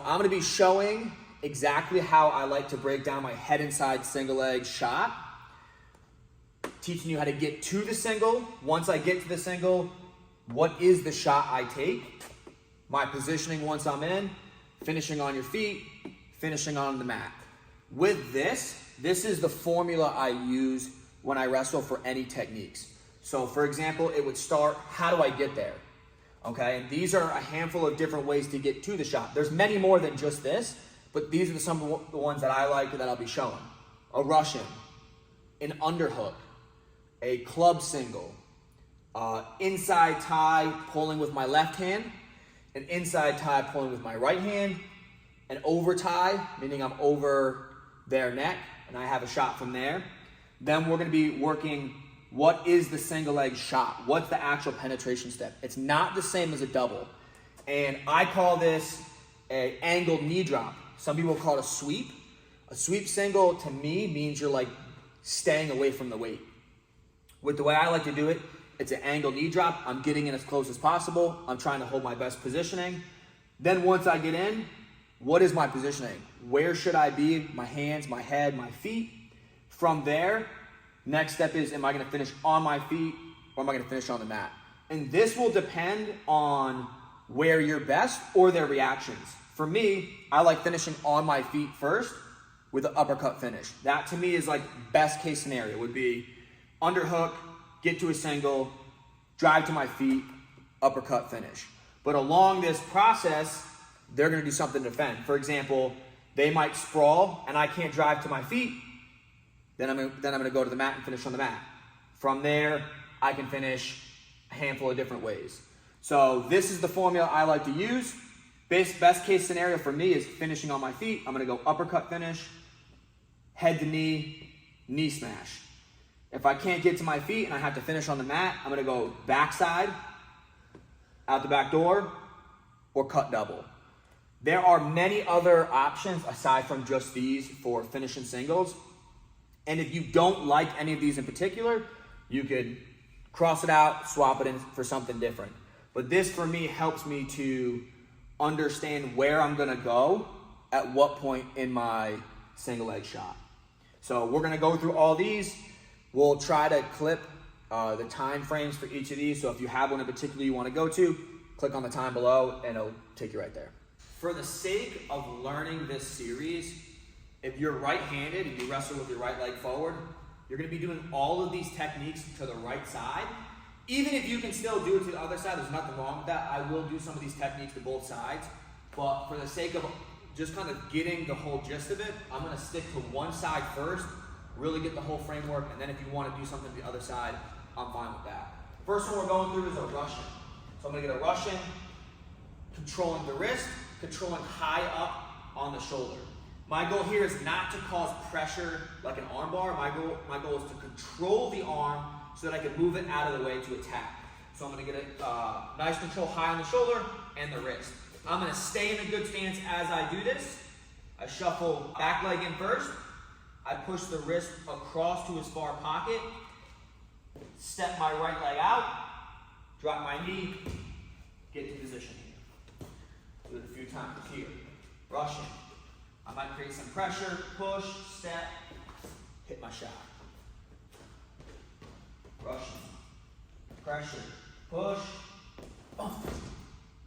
I'm gonna be showing exactly how I like to break down my head inside single leg shot. Teaching you how to get to the single. Once I get to the single, what is the shot I take? My positioning once I'm in, finishing on your feet, finishing on the mat. With this is the formula I use when I wrestle for any techniques. So for example, it would start, how do I get there? Okay, and these are a handful of different ways to get to the shot. There's many more than just this, but these are some of the ones that I like that I'll be showing. A Russian, an underhook, a club single, inside tie pulling with my left hand, an inside tie pulling with my right hand, an overtie, meaning I'm over their neck and I have a shot from there. Then we're gonna be working, what is the single leg shot? What's the actual penetration step? It's not the same as a double. And I call this an angled knee drop. Some people call it a sweep. A sweep single to me means you're like staying away from the weight. With the way I like to do it, it's an angled knee drop. I'm getting in as close as possible. I'm trying to hold my best positioning. Then once I get in, what is my positioning? Where should I be? My hands, my head, my feet. From there, next step is, am I gonna finish on my feet or am I gonna finish on the mat? And this will depend on where you're best or their reactions. For me, I like finishing on my feet first with an uppercut finish. That to me is like best case scenario would be underhook, get to a single, drive to my feet, uppercut finish. But along this process, they're gonna do something to defend. For example, they might sprawl and I can't drive to my feet, then I'm gonna go to the mat and finish on the mat. From there, I can finish a handful of different ways. So this is the formula I like to use. Best case scenario for me is finishing on my feet. I'm gonna go uppercut finish, head to knee, knee smash. If I can't get to my feet and I have to finish on the mat, I'm gonna go backside, out the back door, or cut double. There are many other options aside from just these for finishing singles. And if you don't like any of these in particular, you could cross it out, swap it in for something different. But this for me helps me to understand where I'm gonna go at what point in my single leg shot. So we're gonna go through all these. We'll try to clip the time frames for each of these. So if you have one in particular you wanna go to, click on the time below and it'll take you right there. For the sake of learning this series, if you're right-handed and you wrestle with your right leg forward, you're gonna be doing all of these techniques to the right side. Even if you can still do it to the other side, there's nothing wrong with that. I will do some of these techniques to both sides, but for the sake of just kind of getting the whole gist of it, I'm gonna stick to one side first, really get the whole framework, and then if you wanna do something to the other side, I'm fine with that. First one we're going through is a Russian. So I'm gonna get a Russian, controlling the wrist, controlling high up on the shoulder. My goal here is not to cause pressure like an arm bar. My goal is to control the arm so that I can move it out of the way to attack. So I'm gonna get a nice control high on the shoulder and the wrist. I'm gonna stay in a good stance as I do this. I shuffle back leg in first. I push the wrist across to his far pocket. Step my right leg out. Drop my knee. Get to position here. Do it a few times here. Russian. I might create some pressure, push, step, hit my shot. Russian, pressure, push,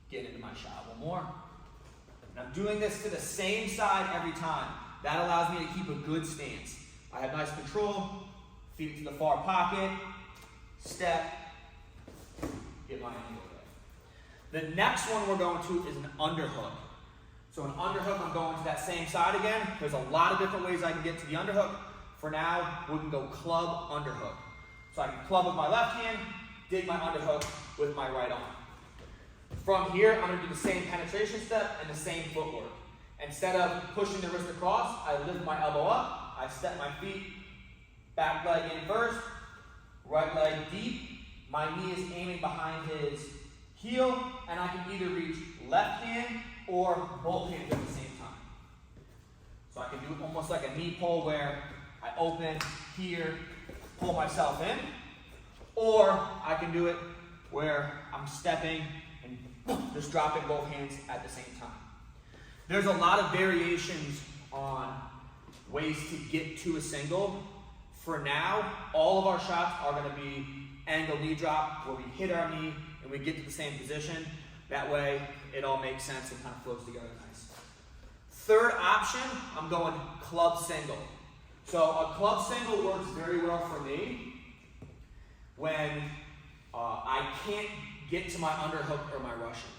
get into my shot. One more. And I'm doing this to the same side every time. That allows me to keep a good stance. I have nice control, feet to the far pocket, step, get my angle there. The next one we're going to is an underhook. So an underhook, I'm going to that same side again. There's a lot of different ways I can get to the underhook. For now, we can go club underhook. So I can club with my left hand, dig my underhook with my right arm. From here, I'm gonna do the same penetration step and the same footwork. Instead of pushing the wrist across, I lift my elbow up, I step my feet, back leg in first, right leg deep. My knee is aiming behind his heel, and I can either reach left hand or both hands at the same time. So I can do it almost like a knee pull where I open here, pull myself in, or I can do it where I'm stepping and just dropping both hands at the same time. There's a lot of variations on ways to get to a single. For now, all of our shots are going to be angle knee drop, where we hit our knee and we get to the same position. That way, it all makes sense and kind of flows together nice. Third option, I'm going club single. So a club single works very well for me when I can't get to my underhook or my Russian.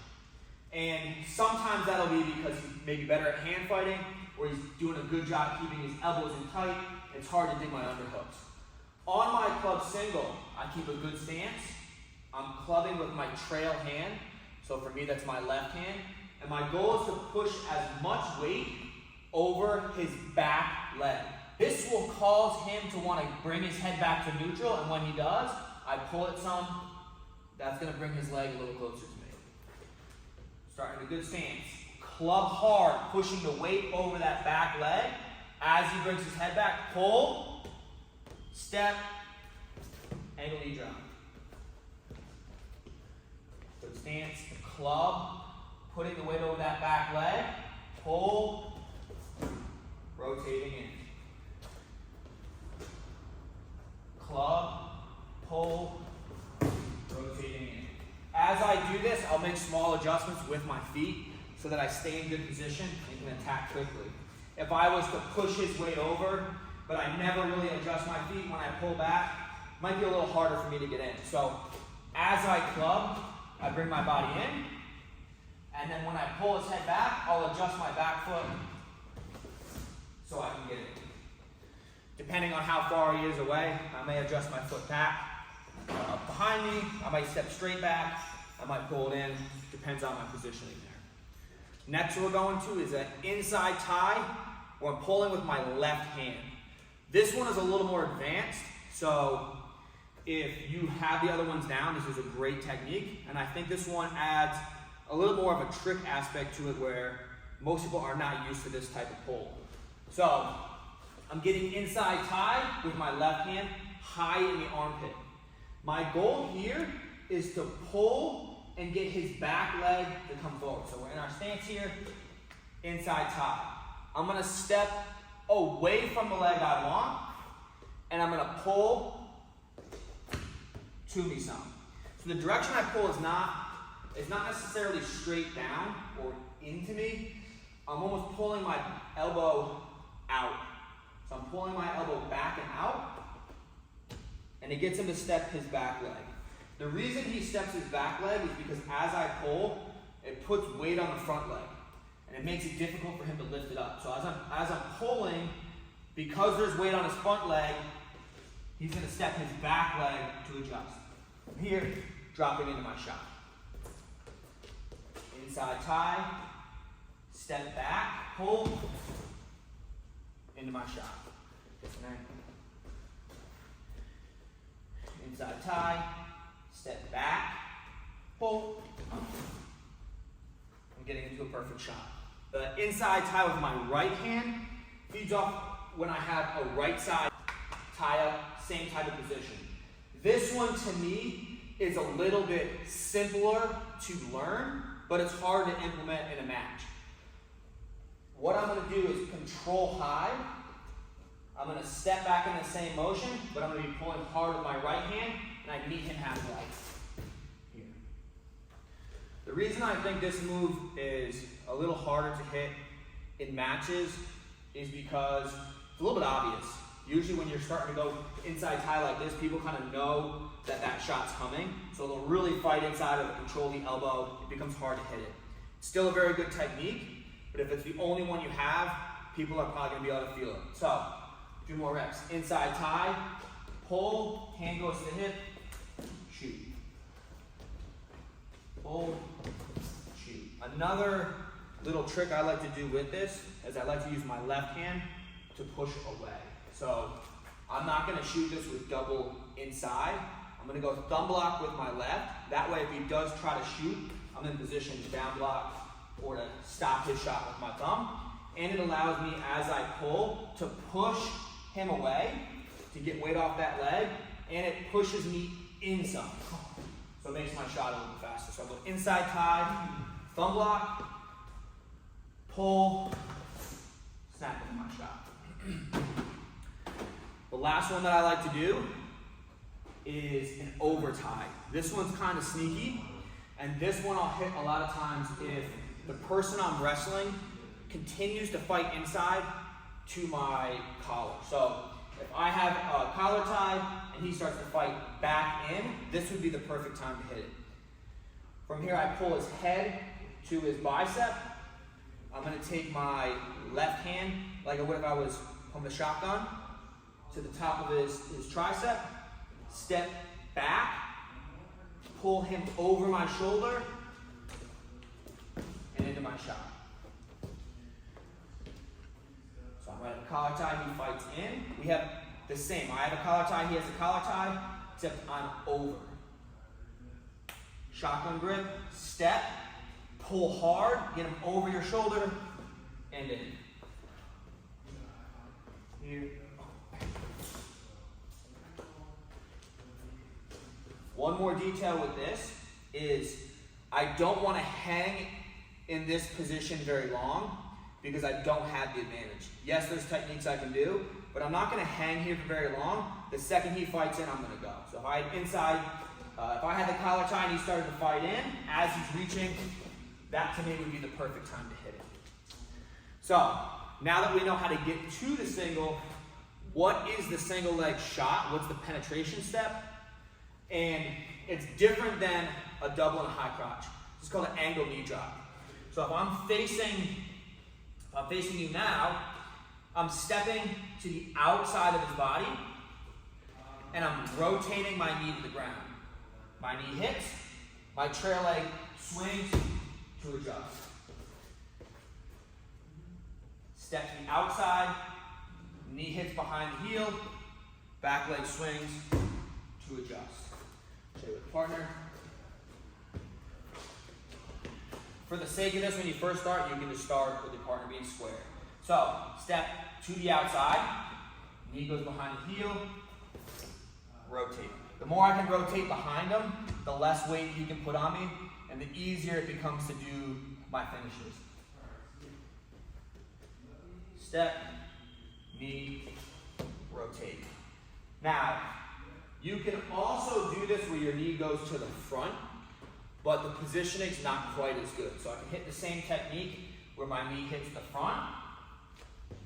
And sometimes that'll be because he's maybe better at hand fighting, or he's doing a good job keeping his elbows in tight. It's hard to dig my underhooks. On my club single, I keep a good stance. I'm clubbing with my trail hand. So for me, that's my left hand. And my goal is to push as much weight over his back leg. This will cause him to want to bring his head back to neutral, and when he does, I pull it some. That's going to bring his leg a little closer to me. Starting a good stance. Club hard, pushing the weight over that back leg. As he brings his head back, pull, step, angle knee drop. Good stance, club, putting the weight over that back leg, pull, rotating in. Club, pull, rotating in. As I do this, I'll make small adjustments with my feet so that I stay in good position and can attack quickly. If I was to push his weight over, but I never really adjust my feet when I pull back, it might be a little harder for me to get in. So as I club, I bring my body in, and then when I pull his head back, I'll adjust my back foot so I can get in. Depending on how far he is away, I may adjust my foot back. Behind me, I might step straight back, I might pull it in, depends on my positioning there. Next we're going to is an inside tie, where I'm pulling with my left hand. This one is a little more advanced, so if you have the other ones down, this is a great technique, and I think this one adds a little more of a trick aspect to it where most people are not used to this type of pull. So I'm getting inside tie with my left hand high in the armpit. My goal here is to pull and get his back leg to come forward. So we're in our stance here, inside tie. I'm gonna step away from the leg I want, and I'm gonna pull to me some. So the direction I pull is not necessarily straight down or into me. I'm almost pulling my elbow out. So I'm pulling my elbow back and out, and it gets him to step his back leg. The reason he steps his back leg is because as I pull, it puts weight on the front leg, and it makes it difficult for him to lift it up. So as I'm pulling, because there's weight on his front leg, he's gonna step his back leg to adjust. From here, dropping into my shot. Inside tie, step back, pull, into my shot. Different angle. Inside tie, step back, pull. I'm getting into a perfect shot. The inside tie with my right hand feeds off when I have a right side tie up, same type of position. This one to me is a little bit simpler to learn, but it's hard to implement in a match. What I'm gonna do is control high. I'm gonna step back in the same motion, but I'm gonna be pulling hard with my right hand, and I meet him halfway here. The reason I think this move is a little harder to hit in matches is because it's a little bit obvious. Usually when you're starting to go inside tie like this, people kind of know that that shot's coming, so they'll really fight inside of it, control the elbow. It becomes hard to hit it. It's still a very good technique, but if it's the only one you have, people are probably gonna be able to feel it. So, a few more reps. Inside tie, pull, hand goes to the hip, shoot. Pull, shoot. Another little trick I like to do with this is I like to use my left hand to push away. So, I'm not gonna shoot this with double inside. I'm gonna go thumb block with my left. That way, if he does try to shoot, I'm in position to down block or to stop his shot with my thumb. And it allows me, as I pull, to push him away to get weight off that leg, and it pushes me in some. So it makes my shot a little bit faster. So I go inside tie, thumb block, pull, snap into my shot. The last one that I like to do is an overtie. This one's kind of sneaky, and this one I'll hit a lot of times if the person I'm wrestling continues to fight inside to my collar. So if I have a collar tie and he starts to fight back in, this would be the perfect time to hit it. From here, I pull his head to his bicep. I'm going to take my left hand, like I would if I was on the shotgun, to the top of his tricep, step back, pull him over my shoulder, and into my shot. So I'm at a collar tie, he fights in. We have the same. I have a collar tie, he has a collar tie, except I'm over. Shotgun grip, step, pull hard, get him over your shoulder, and in. Here. One more detail with this is I don't want to hang in this position very long because I don't have the advantage. Yes, there's techniques I can do, but I'm not going to hang here for very long. The second he fights in, I'm going to go. So if I had inside, if I had the collar tie and he started to fight in, as he's reaching, that to me would be the perfect time to hit it. So now that we know how to get to the single, what is the single leg shot? What's the penetration step? And it's different than a double and a high crotch. It's called an angled knee drop. So if I'm facing you now, I'm stepping to the outside of his body, and I'm rotating my knee to the ground. My knee hits, my trail leg swings to adjust. Step to the outside, knee hits behind the heel, back leg swings to adjust. Show you with the partner. For the sake of this, when you first start, you can just start with your partner being square. So, step to the outside, knee goes behind the heel, rotate. The more I can rotate behind him, the less weight he can put on me, and the easier it becomes to do my finishes. Step, knee, rotate. Now, you can also do this where your knee goes to the front, but the positioning's not quite as good. So I can hit the same technique where my knee hits the front.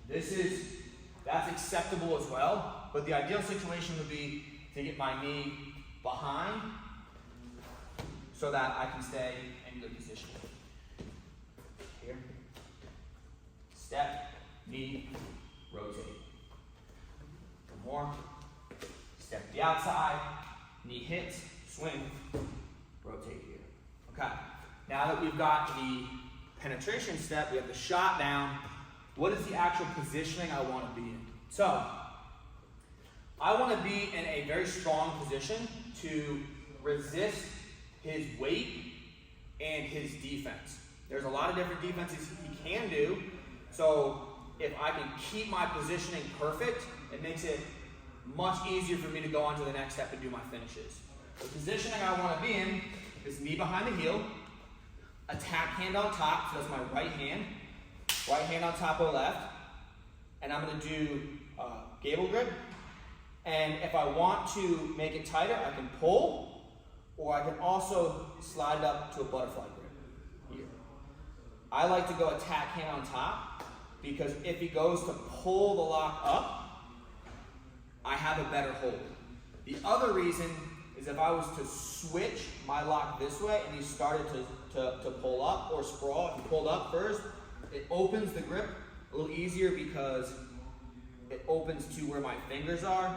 That's acceptable as well, but the ideal situation would be to get my knee behind so that I can stay in good position. Here, step, knee, rotate. One more. Step to the outside, knee hits, swing, rotate here. Okay, now that we've got the penetration step, we have the shot down, what is the actual positioning I want to be in? So, I want to be in a very strong position to resist his weight and his defense. There's a lot of different defenses he can do, so if I can keep my positioning perfect, it makes it much easier for me to go on to the next step and do my finishes. The positioning I want to be in is knee behind the heel, attack hand on top, so that's my right hand on top of the left, and I'm going to do gable grip. And if I want to make it tighter, I can pull, or I can also slide it up to a butterfly grip here. I like to go attack hand on top because if he goes to pull the lock up, I have a better hold. The other reason is if I was to switch my lock this way and he started to pull up or sprawl and pulled up first, it opens the grip a little easier because it opens to where my fingers are.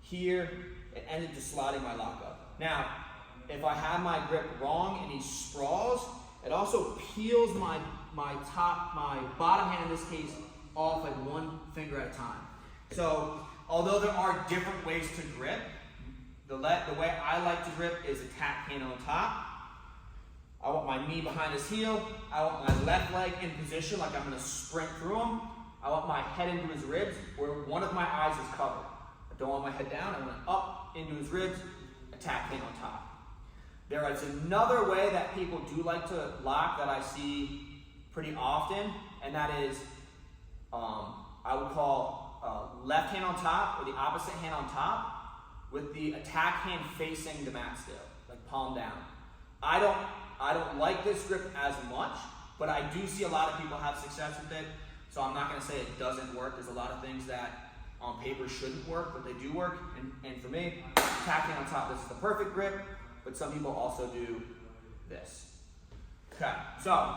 Here, it ended just sliding my lock up. Now, if I have my grip wrong and he sprawls, it also peels my bottom hand in this case off like one finger at a time. So, although there are different ways to grip, the way I like to grip is attack hand on top. I want my knee behind his heel. I want my left leg in position like I'm going to sprint through him. I want my head into his ribs where one of my eyes is covered. I don't want my head down. I want it up into his ribs, attack hand on top. There is another way that people do like to lock that I see pretty often, and that is, I would call left hand on top, or the opposite hand on top, with the attack hand facing the mat still, like palm down. I don't like this grip as much, but I do see a lot of people have success with it, so I'm not gonna say it doesn't work. There's a lot of things that on paper shouldn't work, but they do work, and for me, attack hand on top, this is the perfect grip, but some people also do this. Okay, so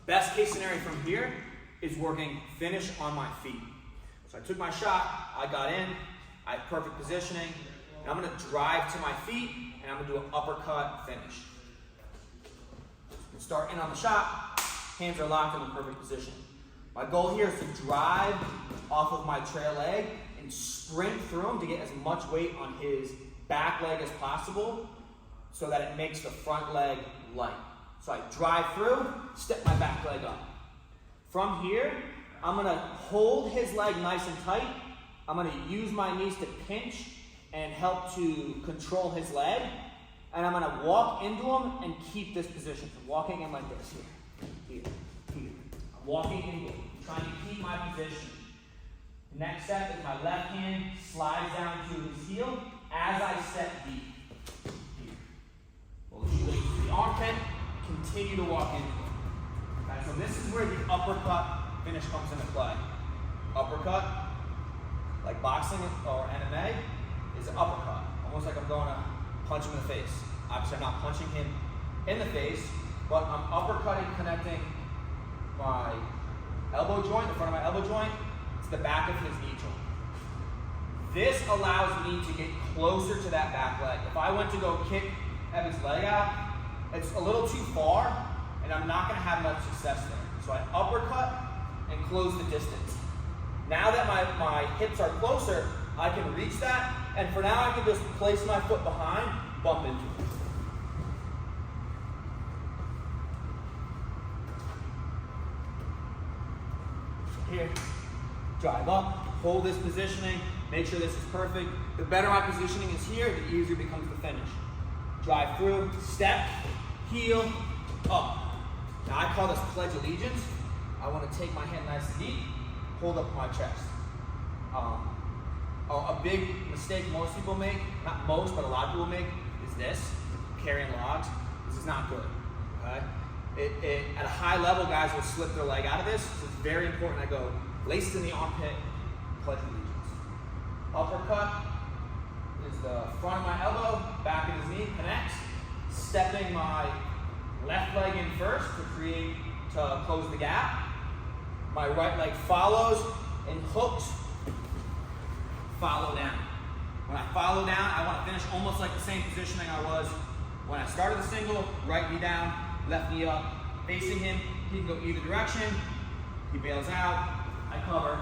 best case scenario from here is working finish on my feet. So I took my shot, I got in, I have perfect positioning, and I'm gonna drive to my feet, and I'm gonna do an uppercut finish. Start in on the shot, hands are locked in the perfect position. My goal here is to drive off of my trail leg and sprint through him to get as much weight on his back leg as possible so that it makes the front leg light. So I drive through, step my back leg up. From here, I'm gonna hold his leg nice and tight. I'm gonna use my knees to pinch and help to control his leg. And I'm gonna walk into him and keep this position. So walking in like this, here. I'm walking into him, trying to keep my position. The next step is my left hand slides down to his heel as I step deep. Here. Pull the shoelace to the armpit, continue to walk into him. Okay, so this is where the uppercut finish comes into play. Uppercut, like boxing or MMA, is an uppercut. Almost like I'm going to punch him in the face. Obviously, I'm not punching him in the face, but I'm uppercutting, connecting my elbow joint, the front of my elbow joint, to the back of his knee joint. This allows me to get closer to that back leg. If I went to go kick Evan's leg out, it's a little too far, and I'm not going to have much success there. So I uppercut and close the distance. Now that my hips are closer, I can reach that, and for now I can just place my foot behind, bump into it. Here, drive up, hold this positioning, make sure this is perfect. The better my positioning is here, the easier it becomes the finish. Drive through, step, heel, up. Now I call this pledge allegiance. I want to take my hand nice and deep, hold up my chest. A big mistake most people make, not most, but a lot of people make, is this, carrying logs. This is not good, okay? At a high level, guys will slip their leg out of this, so it's very important I go laces in the armpit, pledge allegiance. Uppercut is the front of my elbow, back of his knee, connects. Stepping my left leg in first to close the gap. My right leg follows and hooks, follow down. When I follow down, I want to finish almost like the same positioning I was when I started the single, right knee down, left knee up, facing him. He can go either direction. He bails out, I cover,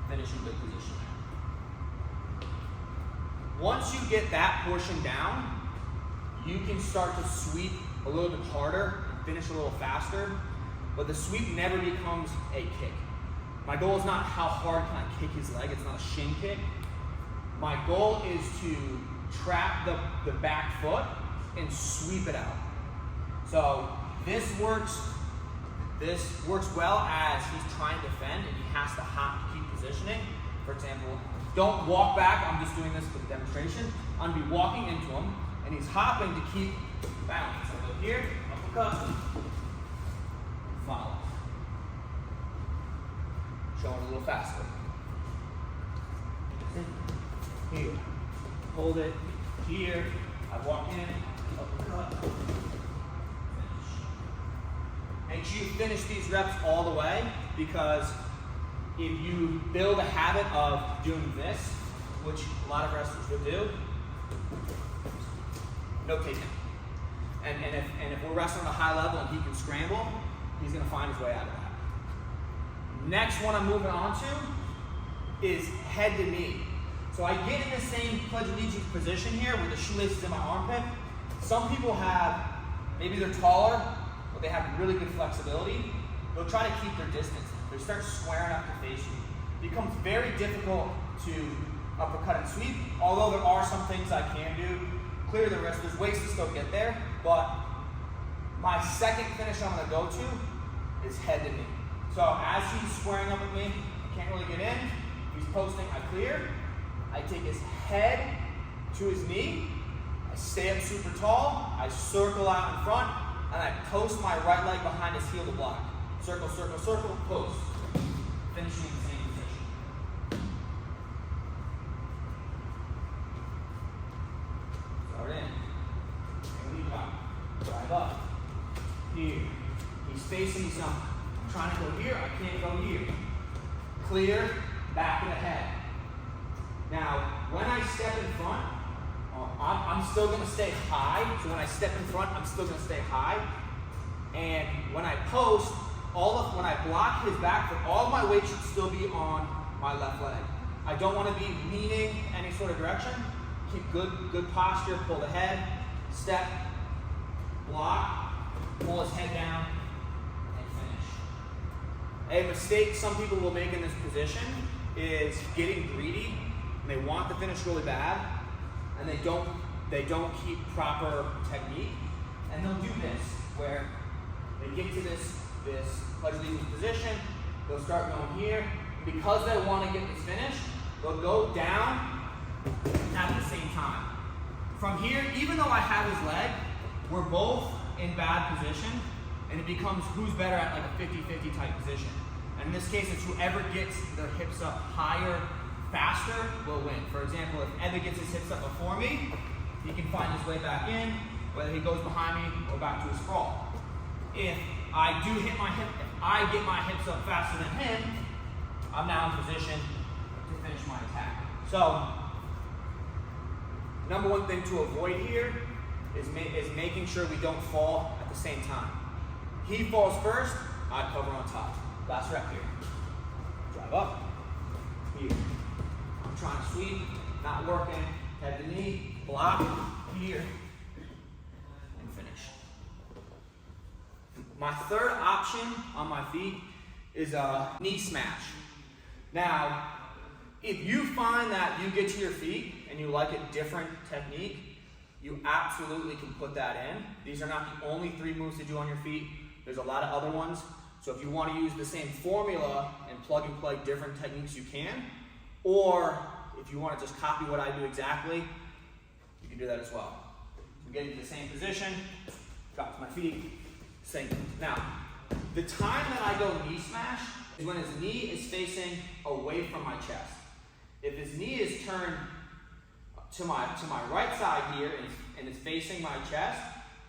finish in good position. Once you get that portion down, you can start to sweep a little bit harder and finish a little faster, but the sweep never becomes a kick. My goal is not how hard can I kick his leg, it's not a shin kick. My goal is to trap the back foot and sweep it out. So this works well as he's trying to defend and he has to hop to keep positioning. For example, don't walk back, I'm just doing this for the demonstration. I'm gonna be walking into him and he's hopping to keep balance. So go here, uppercut, follow. Showing a little faster. Here, hold it, here, I walk in, uppercut, finish. Make sure you finish these reps all the way, because if you build a habit of doing this, which a lot of wrestlers will do, no takedown. And if we're wrestling at a high level and he can scramble, he's gonna find his way out of that. Next one I'm moving on to is head to knee. So I get in the same pledge allegiance position here with the shoelaces in my armpit. Some people have, maybe they're taller, but they have really good flexibility. They'll try to keep their distance. They start squaring up to face you. It becomes very difficult to uppercut and sweep, although there are some things I can do. Clear the wrist, there's ways to still get there, but my second finish I'm gonna go to is head to knee. So as he's squaring up with me, I can't really get in. He's posting, I clear. I take his head to his knee. I stay up super tall. I circle out in front, and I post my right leg behind his heel to block. Circle, circle, circle, post. Finishing in the same position. Start in. Lead up. Drive up. Here. He's facing me some. I'm trying to go here. I can't go here. Clear. Back of the head. Now, when I step in front, I'm still going to stay high. So when I step in front, I'm still going to stay high. And when I post, when I block his back foot, all of my weight should still be on my left leg. I don't want to be leaning any sort of direction. Keep good posture. Pull the head, step, block, pull his head down, and finish. A mistake some people will make in this position is getting greedy, and they want the finish really bad, and they don't keep proper technique, and they'll do this where they get to this quadriceps position, they'll start going here, and because they want to get this finish, they'll go down at the same time. From here, even though I have his leg, we're both in bad position, and it becomes who's better at like a 50-50 type position. And in this case, it's whoever gets their hips up higher, faster, will win. For example, if Evan gets his hips up before me, he can find his way back in, whether he goes behind me or back to a sprawl. If I get my hips up faster than him, I'm now in position to finish my attack. So, number one thing to avoid here is making sure we don't fall at the same time. He falls first, I cover on top. Last rep here. Drive up. Here. I'm trying to sweep, not working. Head to knee, block, here, and finish. My third option on my feet is a knee smash. Now, if you find that you get to your feet and you like a different technique, you absolutely can put that in. These are not the only 3 moves to do on your feet. There's a lot of other ones. So if you want to use the same formula and plug and play different techniques, you can. Or if you want to just copy what I do exactly, you can do that as well. So get into the same position, drop to my feet, sink. Now, the time that I go knee smash is when his knee is facing away from my chest. If his knee is turned to my right side here and is facing my chest,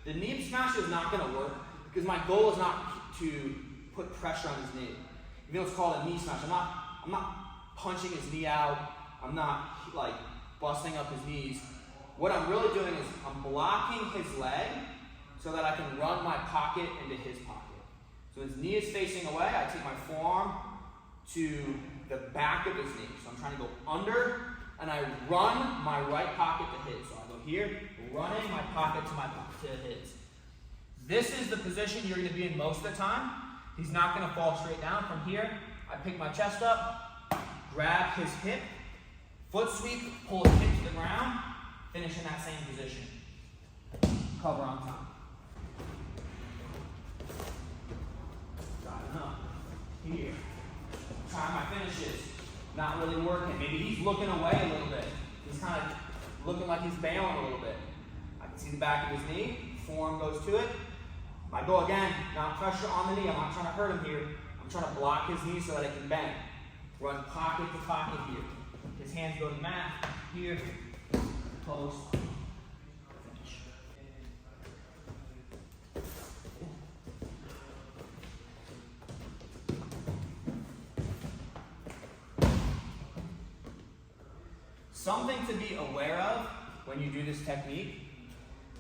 the knee smash is not going to work because my goal is not to put pressure on his knee. Even though it's called a knee smash, I'm not punching his knee out. I'm not like busting up his knees. What I'm really doing is I'm blocking his leg so that I can run my pocket into his pocket. So his knee is facing away. I take my forearm to the back of his knee. So I'm trying to go under, and I run my right pocket to his. So I go here, running my pocket to his. This is the position you're going to be in most of the time. He's not going to fall straight down. From here, I pick my chest up, grab his hip, foot sweep, pull his hip to the ground, finish in that same position. Cover on top. Driving up. Here. Trying my finishes. Not really working. Maybe he's looking away a little bit. He's kind of looking like he's bailing a little bit. I can see the back of his knee. Forearm goes to it. I go again, not pressure on the knee. I'm not trying to hurt him here. I'm trying to block his knee so that I can bend. Run pocket to pocket here. His hands go to the mat. Here. Post. Finish. Something to be aware of when you do this technique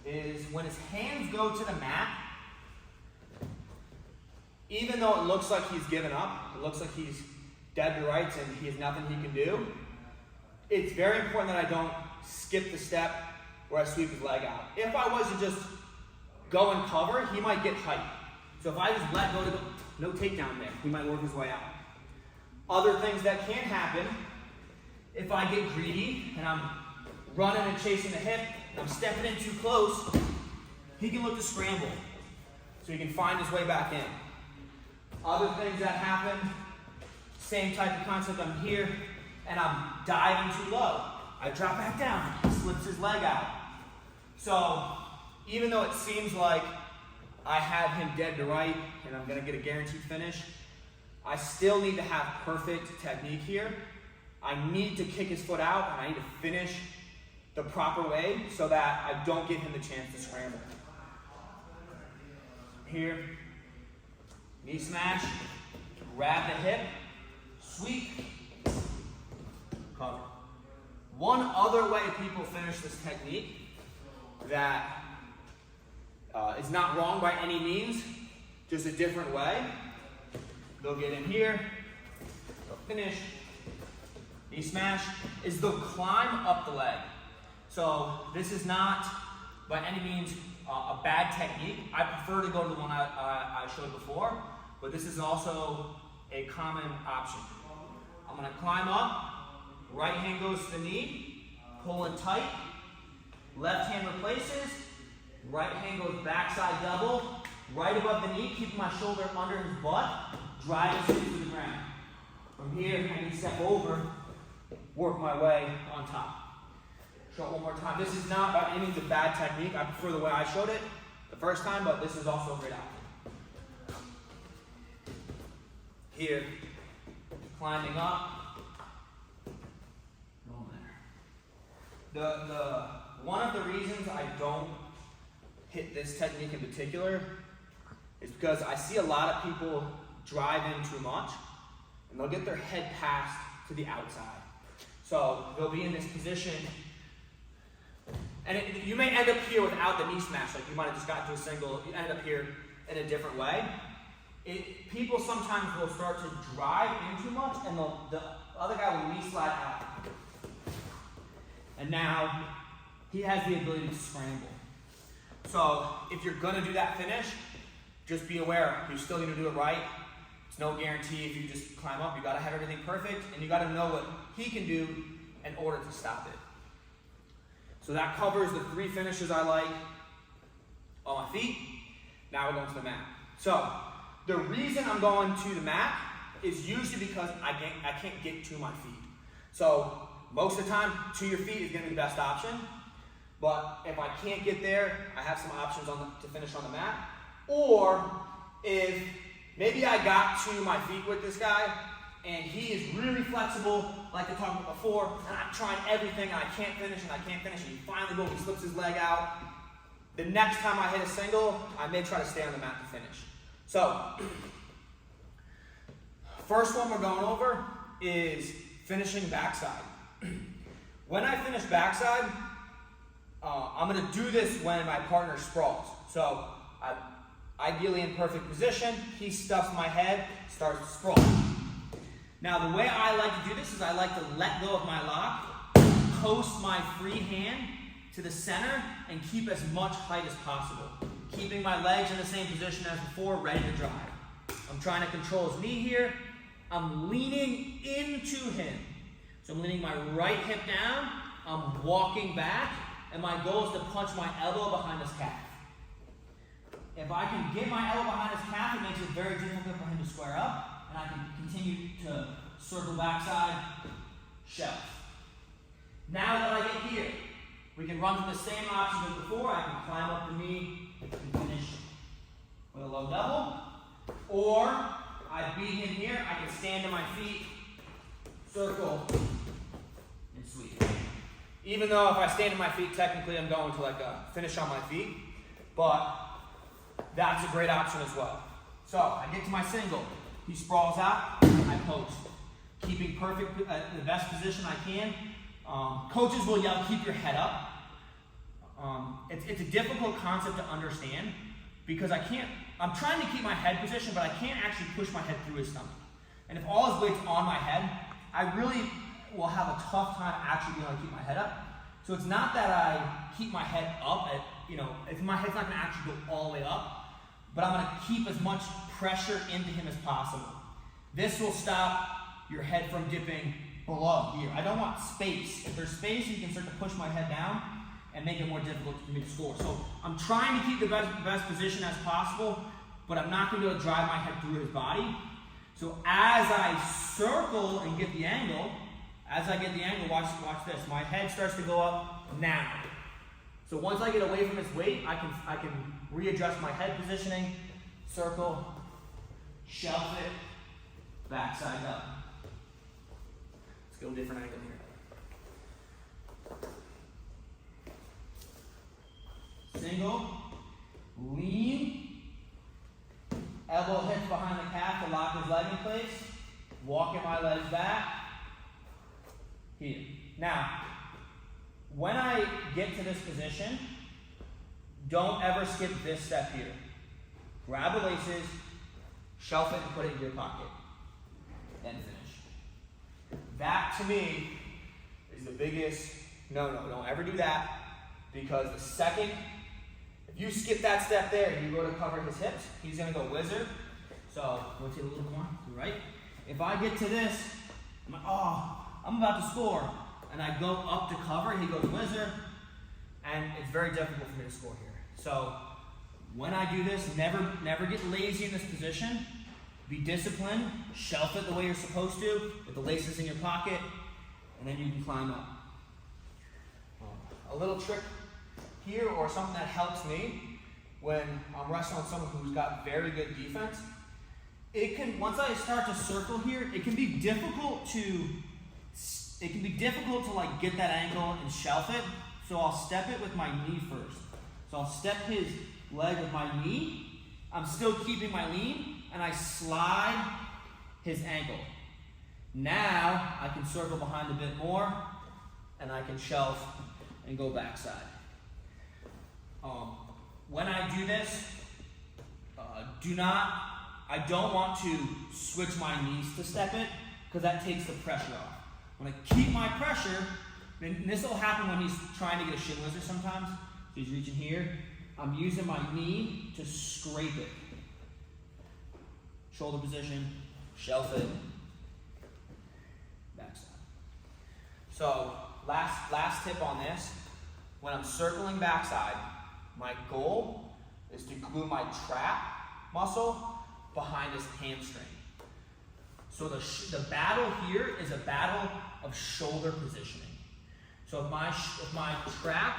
is when his hands go to the mat, even though it looks like he's given up, it looks like he's dead to rights and he has nothing he can do, it's very important that I don't skip the step where I sweep his leg out. If I was to just go and cover, he might get height. So if I just let go, no takedown there, he might work his way out. Other things that can happen, if I get greedy and I'm running and chasing the hip, and I'm stepping in too close, he can look to scramble. So he can find his way back in. Other things that happen, same type of concept. I'm here and I'm diving too low. I drop back down, he slips his leg out. So even though it seems like I have him dead to right and I'm gonna get a guaranteed finish, I still need to have perfect technique here. I need to kick his foot out and I need to finish the proper way so that I don't give him the chance to scramble. Here, knee smash, grab the hip, sweep, cover. One other way people finish this technique that is not wrong by any means, just a different way. They'll get in here, they'll finish, knee smash, is they'll climb up the leg. So this is not by any means a bad technique. I prefer to go to the one I showed before, but this is also a common option. I'm gonna climb up, right hand goes to the knee, pull in tight, left hand replaces, right hand goes backside double, right above the knee, keeping my shoulder under his butt, drive his feet to the ground. From here, I can step over, work my way on top. Show it one more time. This is not by any means a bad technique. I prefer the way I showed it the first time, but this is also a great option. Here, climbing up. Going there. One of the reasons I don't hit this technique in particular is because I see a lot of people drive in too much and they'll get their head passed to the outside. So they'll be in this position and you may end up here without the knee smash, like you might have just gotten to a single, you end up here in a different way. People sometimes will start to drive in too much and the other guy will knee slide out. And now he has the ability to scramble. So if you're gonna do that finish, just be aware, you're still gonna do it right. It's no guarantee if you just climb up. You gotta have everything perfect and you gotta know what he can do in order to stop it. So that covers the 3 finishes I like on my feet. Now we're going to the mat. So the reason I'm going to the mat is usually because I can't get to my feet. So most of the time, to your feet is gonna be the best option. But if I can't get there, I have some options to finish on the mat. Or if maybe I got to my feet with this guy and he is really flexible, like I talked about before, and I'm trying everything and I can't finish and he finally he slips his leg out. The next time I hit a single, I may try to stay on the mat to finish. So, first one we're going over is finishing backside. When I finish backside, I'm gonna do this when my partner sprawls. So, I'm ideally in perfect position, he stuffs my head, starts to sprawl. Now the way I like to do this is I like to let go of my lock, coast my free hand to the center, and keep as much height as possible. Keeping my legs in the same position as before, ready to drive. I'm trying to control his knee here. I'm leaning into him. So I'm leaning my right hip down, I'm walking back, and my goal is to punch my elbow behind his calf. If I can get my elbow behind his calf, it makes it very difficult for him to square up. And I can continue to circle backside, shelf. Now that I get here, we can run through the same options as before. I can climb up the knee and finish with a low double. Or I beat him here, I can stand to my feet, circle, and sweep. Even though if I stand to my feet, technically I'm going to like a finish on my feet, but that's a great option as well. So I get to my single. He sprawls out, I post. Keeping perfect, the best position I can. Coaches will yell, keep your head up. It's a difficult concept to understand because I'm trying to keep my head position, but I can't actually push my head through his stomach. And if all his weight's on my head, I really will have a tough time actually being able to keep my head up. So it's not that I keep my head up if my head's not gonna actually go all the way up, but I'm gonna keep as much pressure into him as possible. This will stop your head from dipping below here. I don't want space. If there's space, you can start to push my head down and make it more difficult for me to score. So I'm trying to keep the best position as possible, but I'm not going to be able to drive my head through his body. So as I circle and get the angle, watch this. My head starts to go up now. So once I get away from his weight, I can readjust my head positioning, circle, shelf it, backside up. Let's go a different angle here. Single, lean, elbow hits behind the calf to lock his leg in place, walking my legs back, here. Now, when I get to this position, don't ever skip this step here. Grab the laces, shelf it and put it in your pocket, and finish. That to me is the biggest no, don't ever do that, because the second, if you skip that step there and you go to cover his hips, he's gonna go whizzer. So rotate a little more to the right. If I get to this, I'm like, oh, I'm about to score, and I go up to cover, he goes whizzer, and it's very difficult for me to score here. So when I do this, never get lazy in this position. Be disciplined, shelf it the way you're supposed to, with the laces in your pocket, and then you can climb up. A little trick here, or something that helps me when I'm wrestling with someone who's got very good defense, once I start to circle here, it can be difficult to like get that angle and shelf it. So I'll step it with my knee first. So I'll step his leg with my knee. I'm still keeping my lean, and I slide his ankle. Now I can circle behind a bit more, and I can shelf and go backside. When I do this, I don't want to switch my knees to step it, because that takes the pressure off. When I keep my pressure, and this will happen when he's trying to get a shin whizzer sometimes. So he's reaching here. I'm using my knee to scrape it. Shoulder position, shelf it, backside. So last tip on this, when I'm circling backside, my goal is to glue my trap muscle behind his hamstring. So the battle here is a battle of shoulder positioning. So if my trap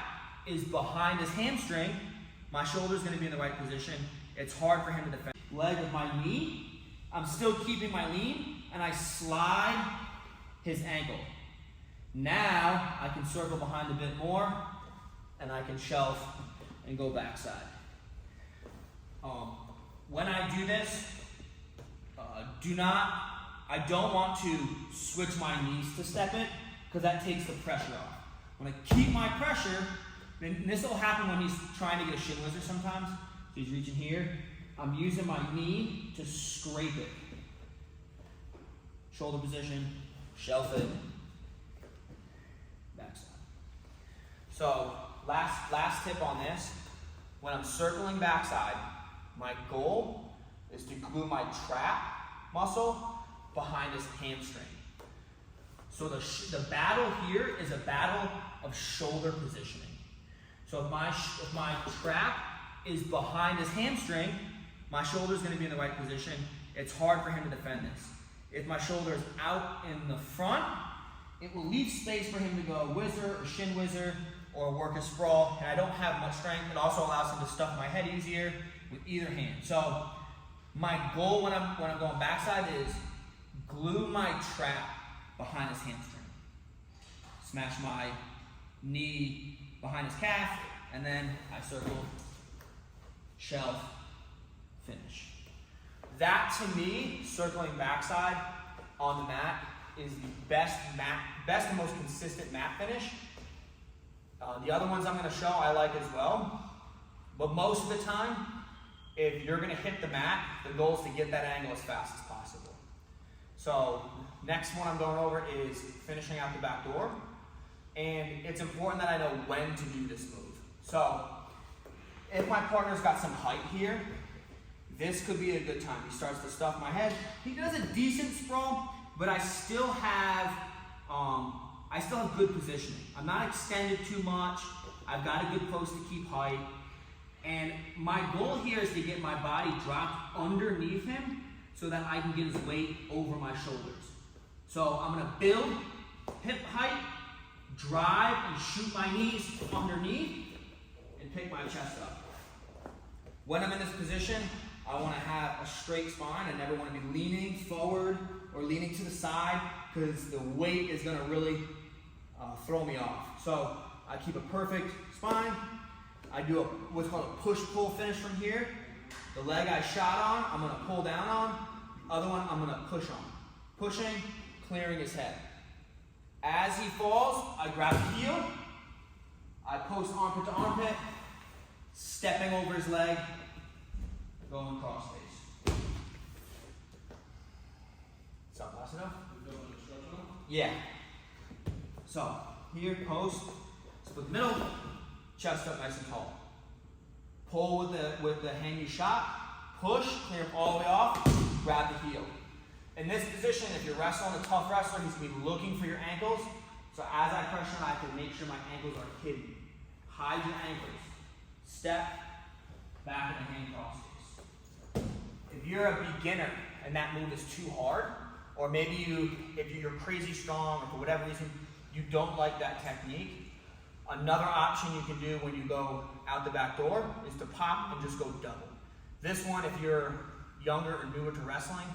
is behind his hamstring, my shoulder is going to be in the right position. It's hard for him to defend. Leg with my knee, I'm still keeping my lean, and I slide his ankle. Now I can circle behind a bit more, and I can shelf and go backside. When I do this, I don't want to switch my knees to step it, because that takes the pressure off. When I keep my pressure, and this will happen when he's trying to get a shin whizzer sometimes. So he's reaching here. I'm using my knee to scrape it. Shoulder position, shelf it, backside. So last tip on this, when I'm circling backside, my goal is to glue my trap muscle behind his hamstring. So the battle here is a battle of shoulder positioning. So if my trap is behind his hamstring, my shoulder is going to be in the right position. It's hard for him to defend this. If my shoulder is out in the front, it will leave space for him to go whizzer or shin whizzer or work a sprawl, and I don't have much strength. It also allows him to stuff my head easier with either hand. So my goal when I'm going backside is glue my trap behind his hamstring. Smash my knee behind his calf, and then I circle, shelf, finish. That to me, circling backside on the mat, is the best and most consistent mat finish. The other ones I'm going to show I like as well, but most of the time, if you're going to hit the mat, the goal is to get that angle as fast as possible. So next one I'm going over is finishing out the backdoor, and it's important that I know when to do this move. So if my partner's got some height here, this could be a good time. He starts to stuff my head. He does a decent sprawl, but I still have good positioning. I'm not extended too much. I've got a good post to keep height, And my goal here is to get my body dropped underneath him so that I can get his weight over my shoulders. So I'm gonna build hip height, drive and shoot my knees underneath, and pick my chest up. When I'm in this position, I wanna have a straight spine. I never wanna be leaning forward or leaning to the side because the weight is gonna really throw me off. So I keep a perfect spine. I do what's called a push-pull finish from here. The leg I shot on, I'm gonna pull down on. The other one, I'm gonna push on. Pushing, clearing his head. As he falls, I grab the heel. I post armpit to armpit, stepping over his leg, going cross face. Sound fast enough? Yeah. So, here, post, split the middle, chest up nice and tall. Pull with the hand you shot, push, clear him all the way off, grab the heel. In this position, if you're wrestling a tough wrestler, he's going to be looking for your ankles. So as I press on, I have to make sure my ankles are hidden. Hide your ankles. Step, back of the hand cross face. If you're a beginner and that move is too hard, or maybe if you're crazy strong or for whatever reason, you don't like that technique, another option you can do when you go out the back door is to pop and just go double. This one, if you're younger or newer to wrestling,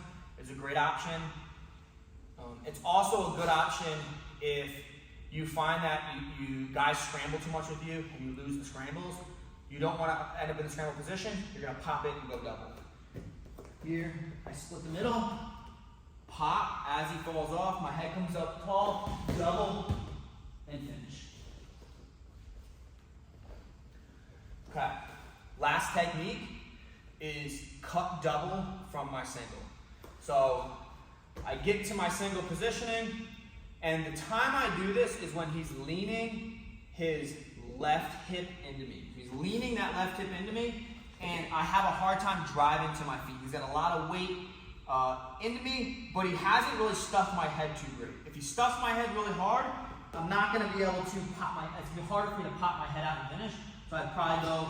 is a great option. It's also a good option if you find that you guys scramble too much with you and you lose the scrambles. You don't want to end up in the scramble position. You're going to pop it and go double. Here, I split the middle, pop as he falls off. My head comes up tall, double, and finish. Okay, last technique is cut double from my single. So I get to my single positioning, and the time I do this is when he's leaning his left hip into me. He's leaning that left hip into me, and I have a hard time driving to my feet. He's got a lot of weight into me, but he hasn't really stuffed my head too great. If he stuffs my head really hard, I'm not going to be able to pop my head. It's going to be harder for me to pop my head out and finish. So I'd probably go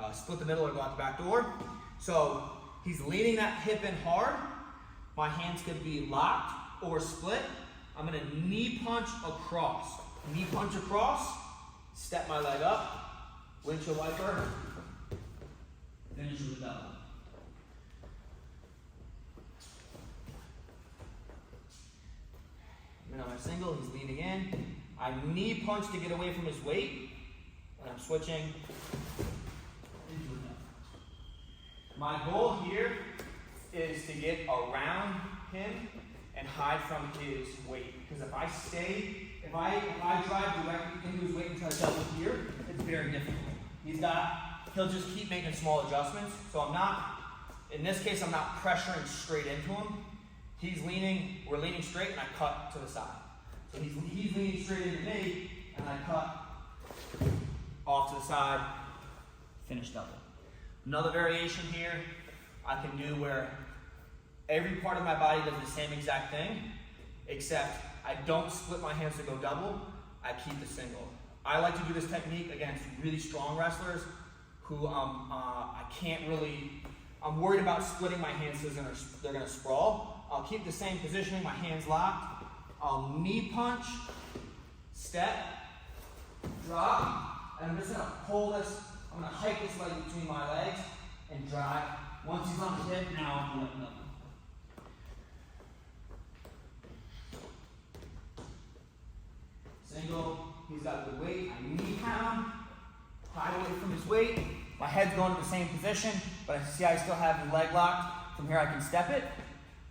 and split the middle or go out the back door. So he's leaning that hip in hard. My hands could be locked or split. I'm going to knee punch across. Knee punch across, step my leg up, windshield wiper, finish with a double. And on my single, he's leaning in. I knee punch to get away from his weight, and I'm switching into a double. My goal here is to get around him and hide from his weight. Because if I drive directly into his weight and try to double here, it's very difficult. He'll just keep making small adjustments. So in this case, I'm not pressuring straight into him. We're leaning straight and I cut to the side. So he's leaning straight into me and I cut off to the side, finish double. Another variation here I can do where every part of my body does the same exact thing, except I don't split my hands to go double, I keep the single. I like to do this technique against really strong wrestlers who I'm worried about splitting my hands because they're gonna sprawl. I'll keep the same positioning, my hands locked. I'll knee punch, step, drop, and I'm just gonna pull this, I'm gonna hike this leg between my legs and drive. Once he's on the hip, now I'm letting up. Single, he's got good weight, I knee pound, hide away from his weight. My head's going to the same position, but I see I still have the leg locked. From here I can step it,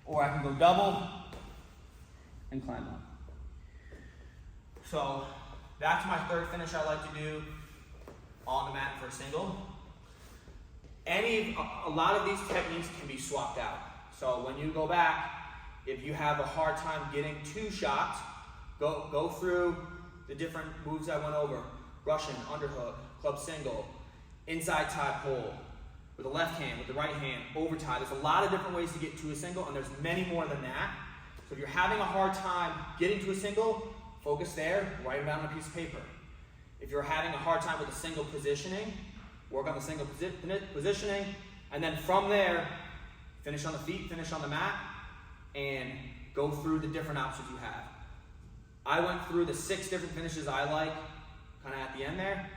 or I can go double and climb up. So that's my third finish I like to do on the mat for a single. A lot of these techniques can be swapped out. So when you go back, if you have a hard time getting two shots, go through the different moves I went over. Russian, underhook, club single, inside tie pull, with the left hand, with the right hand, overtie. There's a lot of different ways to get to a single, and there's many more than that. So if you're having a hard time getting to a single, focus there, write it down on a piece of paper. If you're having a hard time with a single positioning, work on the single positioning, and then from there, finish on the feet, finish on the mat, and go through the different options you have. I went through the 6 different finishes I like, kind of at the end there,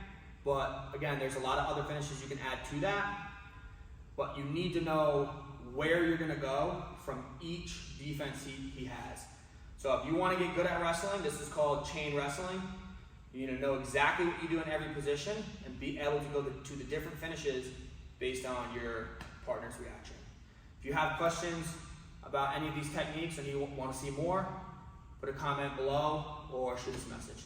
but again, there's a lot of other finishes you can add to that, but you need to know where you're gonna go from each defense he has. So if you wanna get good at wrestling, this is called chain wrestling. You need to know exactly what you do in every position and be able to go to the different finishes based on your partner's reaction. If you have questions about any of these techniques and you want to see more, put a comment below or shoot us a message.